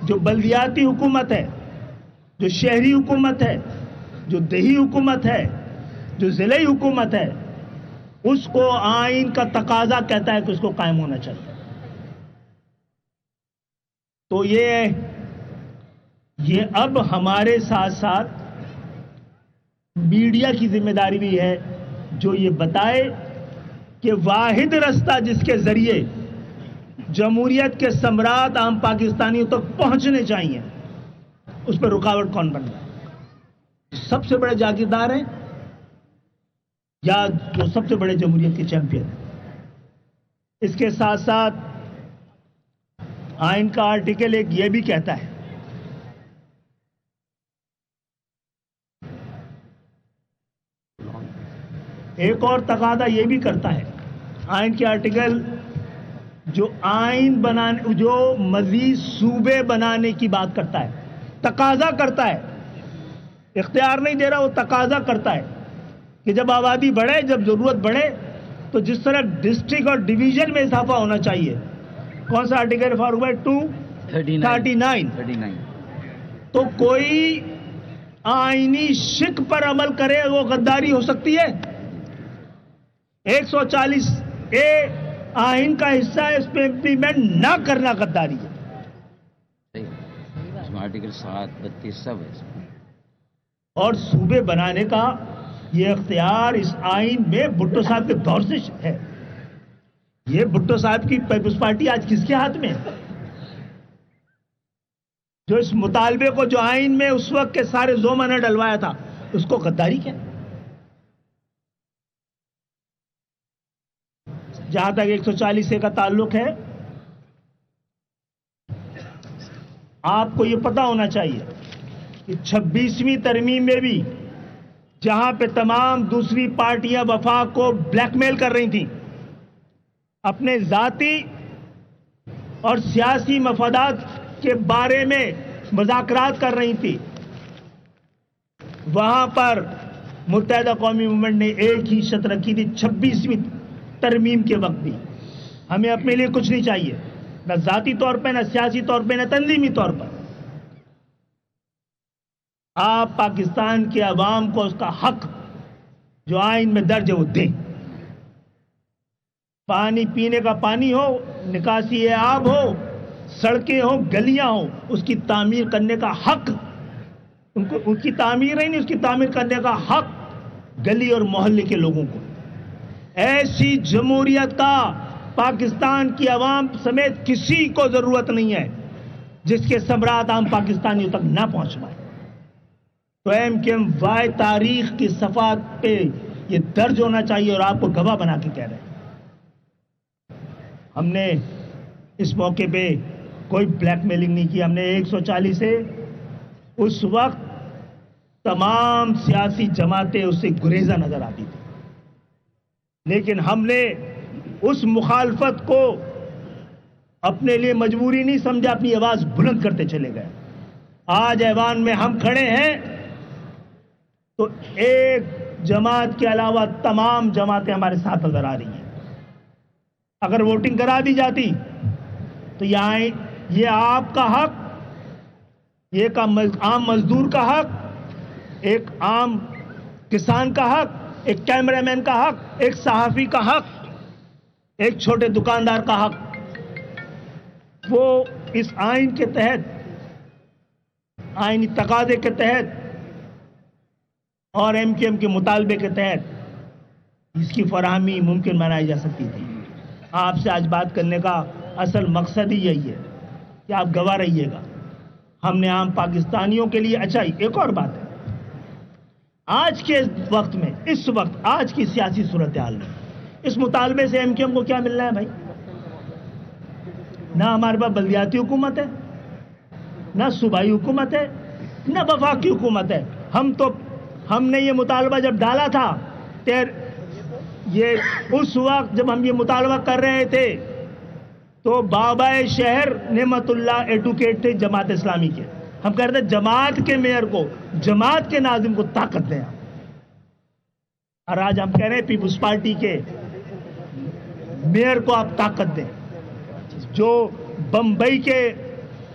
جو بلدیاتی حکومت ہے، جو شہری حکومت ہے، جو دیہی حکومت ہے، جو ضلعی حکومت ہے، اس کو آئین کا تقاضا کہتا ہے کہ اس کو قائم ہونا چاہیے۔ تو یہ اب ہمارے ساتھ ساتھ میڈیا کی ذمہ داری بھی ہے جو یہ بتائے کہ واحد رستہ جس کے ذریعے جمہوریت کے ثمرات عام پاکستانیوں تک پہنچنے چاہیے، اس پر رکاوٹ کون بن رہا ہے؟ سب سے بڑے جاگیردار ہیں یا جو سب سے بڑے جمہوریت کے چیمپئن ہیں؟ اس کے ساتھ ساتھ آئین کا آرٹیکل ایک یہ بھی کہتا ہے ایک اور تقاضا یہ بھی کرتا ہے آئین کے آرٹیکل جو آئین بنانے، جو مزید صوبے بنانے کی بات کرتا ہے، تقاضا کرتا ہے، اختیار نہیں دے رہا، وہ تقاضا کرتا ہے کہ جب آبادی بڑھے، جب ضرورت بڑھے تو جس طرح ڈسٹرکٹ اور ڈویژن میں اضافہ ہونا چاہیے۔ کون سا آرٹیکل فاروق بھائی؟ 239۔ تو کوئی آئینی شک پر عمل کرے وہ غداری ہو سکتی ہے؟ 140A آئین کا حصہ ہے، اس پہ امپلیمنٹ نہ کرنا غداری ہے۔ آرٹیکل 7، 32 سب ہے۔ اور صوبے بنانے کا یہ اختیار اس آئین میں بھٹو صاحب کے دور سے ہے۔ یہ بھٹو صاحب کی پیپلز پارٹی آج کس کے ہاتھ میں ہے؟ جو اس مطالبے کو جو آئین میں اس وقت کے سارے زومہ نے ڈلوایا تھا، اس کو غداری کیا؟ جہاں تک 140A کا تعلق ہے، آپ کو یہ پتا ہونا چاہیے کہ 26ویں ترمیم میں بھی جہاں پہ تمام دوسری پارٹیاں وفاق کو بلیک میل کر رہی تھیں، اپنے ذاتی اور سیاسی مفادات کے بارے میں مذاکرات کر رہی تھی، وہاں پر متحدہ قومی موومنٹ نے ایک ہی شرط رکھی تھی 26ویں ترمیم کے وقت بھی، ہمیں اپنے لیے کچھ نہیں چاہیے، نہ ذاتی طور پہ، نہ سیاسی طور پہ، نہ تنظیمی طور پر۔ آپ پاکستان کے عوام کو اس کا حق جو آئین میں درج ہے وہ دیں۔ پانی پینے کا پانی ہو، نکاسی آب ہو، سڑکیں ہوں، گلیاں ہوں، اس کی تعمیر کرنے کا حق ان کو، اس کی تعمیر نہیں، اس کی تعمیر کرنے کا حق گلی اور محلے کے لوگوں کو۔ ایسی جمہوریت کا پاکستان کی عوام سمیت کسی کو ضرورت نہیں ہے جس کے ثمرات عام پاکستانیوں تک نہ پہنچ پائے۔ تو MKMY تاریخ کی صفحات پہ یہ درج ہونا چاہیے، اور آپ کو گواہ بنا کے کہہ رہے ہیں۔ ہم نے اس موقع پہ کوئی بلیک میلنگ نہیں کی۔ ہم نے 140 سے اس وقت تمام سیاسی جماعتیں اس سے گریزاں نظر آتی تھی، لیکن ہم نے اس مخالفت کو اپنے لیے مجبوری نہیں سمجھا، اپنی آواز بلند کرتے چلے گئے۔ آج ایوان میں ہم کھڑے ہیں تو ایک جماعت کے علاوہ تمام جماعتیں ہمارے ساتھ نظر آ رہی ہیں۔ اگر ووٹنگ کرا دی جاتی تو یہ آپ کا حق، یہ ایک عام مزدور کا حق، ایک عام کسان کا حق، ایک کیمرہ مین کا حق، ایک صحافی کا حق، ایک چھوٹے دکاندار کا حق، وہ اس آئین کے تحت، آئینی تقاضے کے تحت اور MKM کے مطالبے کے تحت اس کی فراہمی ممکن بنائی جا سکتی تھی۔ آپ سے آج بات کرنے کا اصل مقصد ہی یہی ہے کہ آپ گواہ رہیے گا۔ ہم نے عام پاکستانیوں کے لیے، اچھا ایک اور بات ہے، آج کے وقت میں، اس وقت آج کی سیاسی صورتحال میں اس مطالبے سے MKM کو کیا ملنا ہے بھائی؟ نہ ہمارے پاس بلدیاتی حکومت ہے، نہ صوبائی حکومت ہے، نہ وفاقی حکومت ہے۔ ہم نے یہ مطالبہ جب ڈالا تھا، یہ اس وقت جب ہم یہ مطالبہ کر رہے تھے تو بابائے شہر نعمت اللہ ایڈوکیٹ تھے جماعت اسلامی کے۔ ہم کہہ رہے تھے جماعت کے میئر کو، جماعت کے ناظم کو طاقت دیں، اور آج ہم کہہ رہے ہیں پیپلز پارٹی کے میئر کو آپ طاقت دیں۔ جو بمبئی کے